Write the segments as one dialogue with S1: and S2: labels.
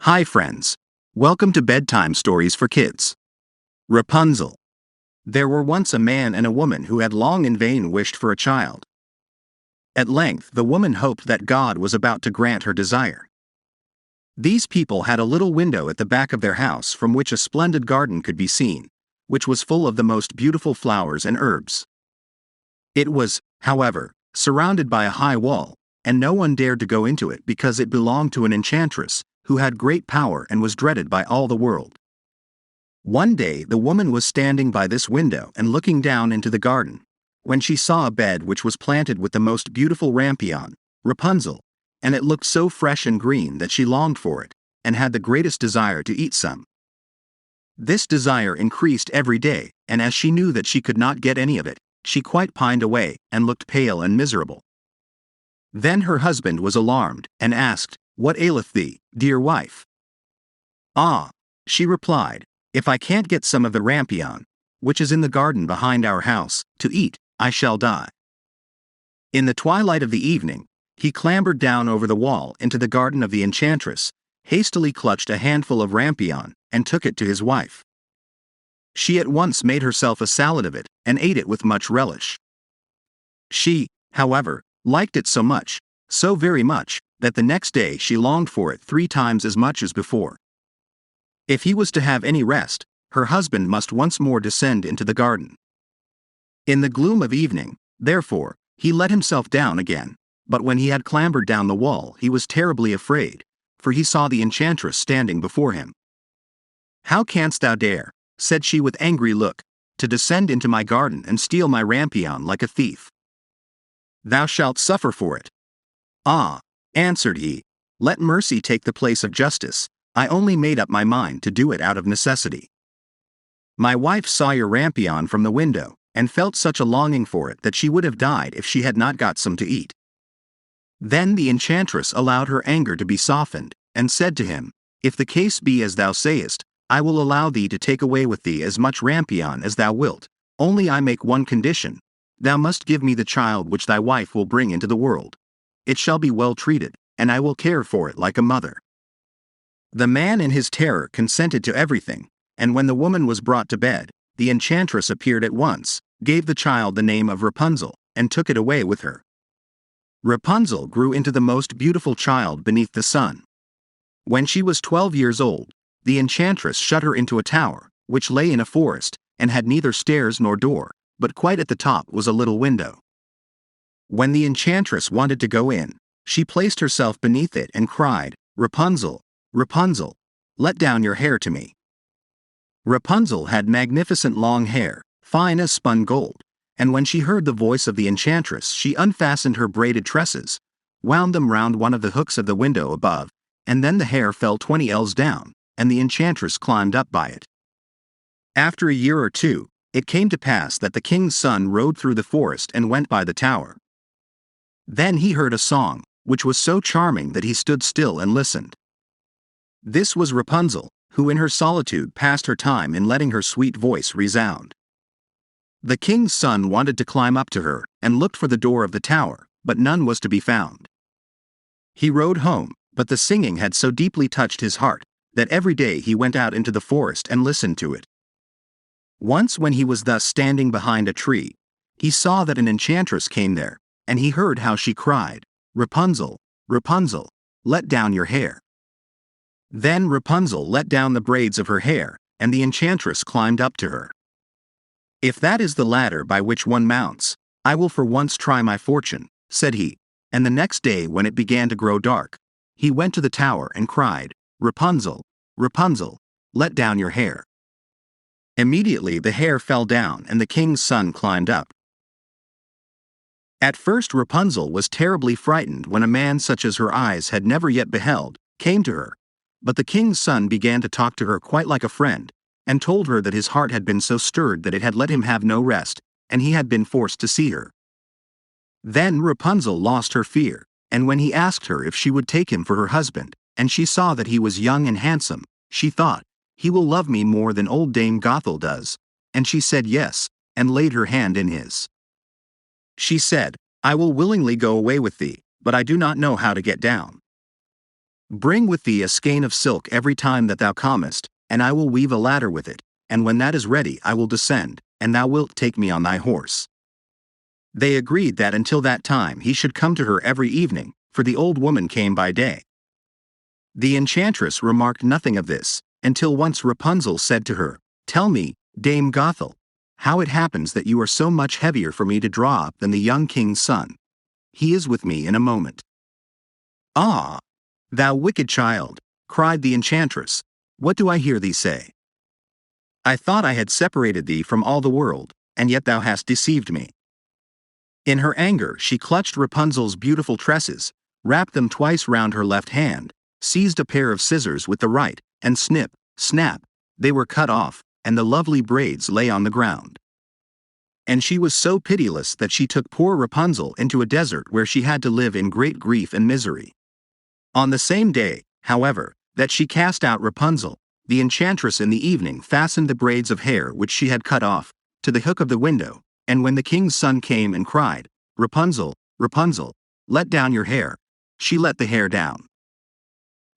S1: Hi friends. Welcome to Bedtime Stories for Kids. Rapunzel. There were once a man and a woman who had long in vain wished for a child. At length the woman hoped that God was about to grant her desire. These people had a little window at the back of their house from which a splendid garden could be seen, which was full of the most beautiful flowers and herbs. It was, however, surrounded by a high wall, and no one dared to go into it because it belonged to an enchantress, who had great power and was dreaded by all the world. One day the woman was standing by this window and looking down into the garden, when she saw a bed which was planted with the most beautiful rampion, Rapunzel, and it looked so fresh and green that she longed for it, and had the greatest desire to eat some. This desire increased every day, and as she knew that she could not get any of it, she quite pined away, and looked pale and miserable. Then her husband was alarmed, and asked, "What aileth thee, dear wife?" "Ah," she replied, "if I can't get some of the rampion, which is in the garden behind our house, to eat, I shall die." In the twilight of the evening, he clambered down over the wall into the garden of the enchantress, hastily clutched a handful of rampion, and took it to his wife. She at once made herself a salad of it, and ate it with much relish. She, however, liked it so very much, that the next day she longed for it 3 times as much as before. If he was to have any rest, her husband must once more descend into the garden. In the gloom of evening, therefore, he let himself down again, but when he had clambered down the wall he was terribly afraid, for he saw the enchantress standing before him. "How canst thou dare," said she with angry look, "to descend into my garden and steal my rampion like a thief? Thou shalt suffer for it." "Ah," answered he, "let mercy take the place of justice. I only made up my mind to do it out of necessity. My wife saw your rampion from the window, and felt such a longing for it that she would have died if she had not got some to eat." Then the enchantress allowed her anger to be softened, and said to him, "If the case be as thou sayest, I will allow thee to take away with thee as much rampion as thou wilt, only I make one condition: thou must give me the child which thy wife will bring into the world. It shall be well treated, and I will care for it like a mother." The man in his terror consented to everything, and when the woman was brought to bed, the enchantress appeared at once, gave the child the name of Rapunzel, and took it away with her. Rapunzel grew into the most beautiful child beneath the sun. When she was 12 years old, the enchantress shut her into a tower, which lay in a forest, and had neither stairs nor door, but quite at the top was a little window. When the enchantress wanted to go in, she placed herself beneath it and cried, "Rapunzel, Rapunzel, let down your hair to me." Rapunzel had magnificent long hair, fine as spun gold, and when she heard the voice of the enchantress she unfastened her braided tresses, wound them round one of the hooks of the window above, and then the hair fell 20 ells down, and the enchantress climbed up by it. After a year or two, it came to pass that the king's son rode through the forest and went by the tower. Then he heard a song, which was so charming that he stood still and listened. This was Rapunzel, who in her solitude passed her time in letting her sweet voice resound. The king's son wanted to climb up to her, and looked for the door of the tower, but none was to be found. He rode home, but the singing had so deeply touched his heart, that every day he went out into the forest and listened to it. Once when he was thus standing behind a tree, he saw that an enchantress came there, and he heard how she cried, "Rapunzel, Rapunzel, let down your hair." Then Rapunzel let down the braids of her hair, and the enchantress climbed up to her. "If that is the ladder by which one mounts, I will for once try my fortune," said he, and the next day when it began to grow dark, he went to the tower and cried, "Rapunzel, Rapunzel, let down your hair." Immediately the hair fell down and the king's son climbed up. At first Rapunzel was terribly frightened when a man such as her eyes had never yet beheld came to her, but the king's son began to talk to her quite like a friend, and told her that his heart had been so stirred that it had let him have no rest, and he had been forced to see her. Then Rapunzel lost her fear, and when he asked her if she would take him for her husband, and she saw that he was young and handsome, she thought, "He will love me more than old Dame Gothel does," and she said yes, and laid her hand in his. She said, "I will willingly go away with thee, but I do not know how to get down." Bring with thee a skein of silk every time that thou comest, and I will weave a ladder with it, and when that is ready I will descend, and thou wilt take me on thy horse. They agreed that until that time he should come to her every evening, for the old woman came by day. The enchantress remarked nothing of this, until once Rapunzel said to her, "Tell me, Dame Gothel, how it happens that you are so much heavier for me to draw up than the young king's son. He is with me in a moment." "Ah, thou wicked child," cried the enchantress, "what do I hear thee say? I thought I had separated thee from all the world, and yet thou hast deceived me." In her anger she clutched Rapunzel's beautiful tresses, wrapped them twice round her left hand, seized a pair of scissors with the right, and snip, snap, they were cut off, and the lovely braids lay on the ground. And she was so pitiless that she took poor Rapunzel into a desert where she had to live in great grief and misery. On the same day, however, that she cast out Rapunzel, the enchantress in the evening fastened the braids of hair which she had cut off to the hook of the window, and when the king's son came and cried, "Rapunzel, Rapunzel, let down your hair," she let the hair down.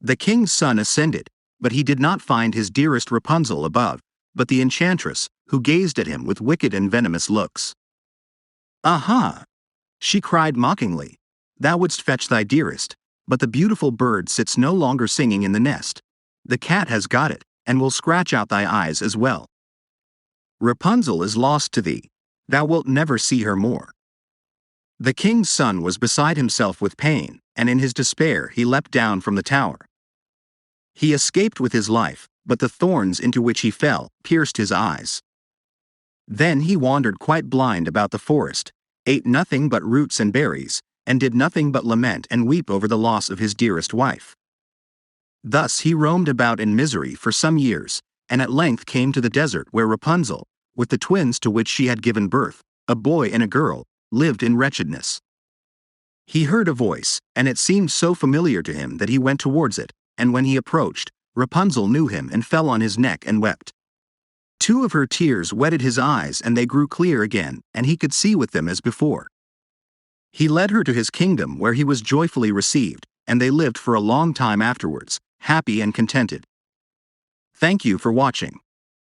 S1: The king's son ascended, but he did not find his dearest Rapunzel above, but the enchantress, who gazed at him with wicked and venomous looks. "Aha!" she cried mockingly, "thou wouldst fetch thy dearest, but the beautiful bird sits no longer singing in the nest. The cat has got it, and will scratch out thy eyes as well. Rapunzel is lost to thee, thou wilt never see her more." The king's son was beside himself with pain, and in his despair he leapt down from the tower. He escaped with his life, but the thorns into which he fell pierced his eyes. Then he wandered quite blind about the forest, ate nothing but roots and berries, and did nothing but lament and weep over the loss of his dearest wife. Thus he roamed about in misery for some years, and at length came to the desert where Rapunzel, with the twins to which she had given birth, a boy and a girl, lived in wretchedness. He heard a voice, and it seemed so familiar to him that he went towards it, and when he approached, Rapunzel knew him and fell on his neck and wept. Two of her tears wetted his eyes and they grew clear again, and he could see with them as before. He led her to his kingdom where he was joyfully received, and they lived for a long time afterwards, happy and contented. Thank you for watching.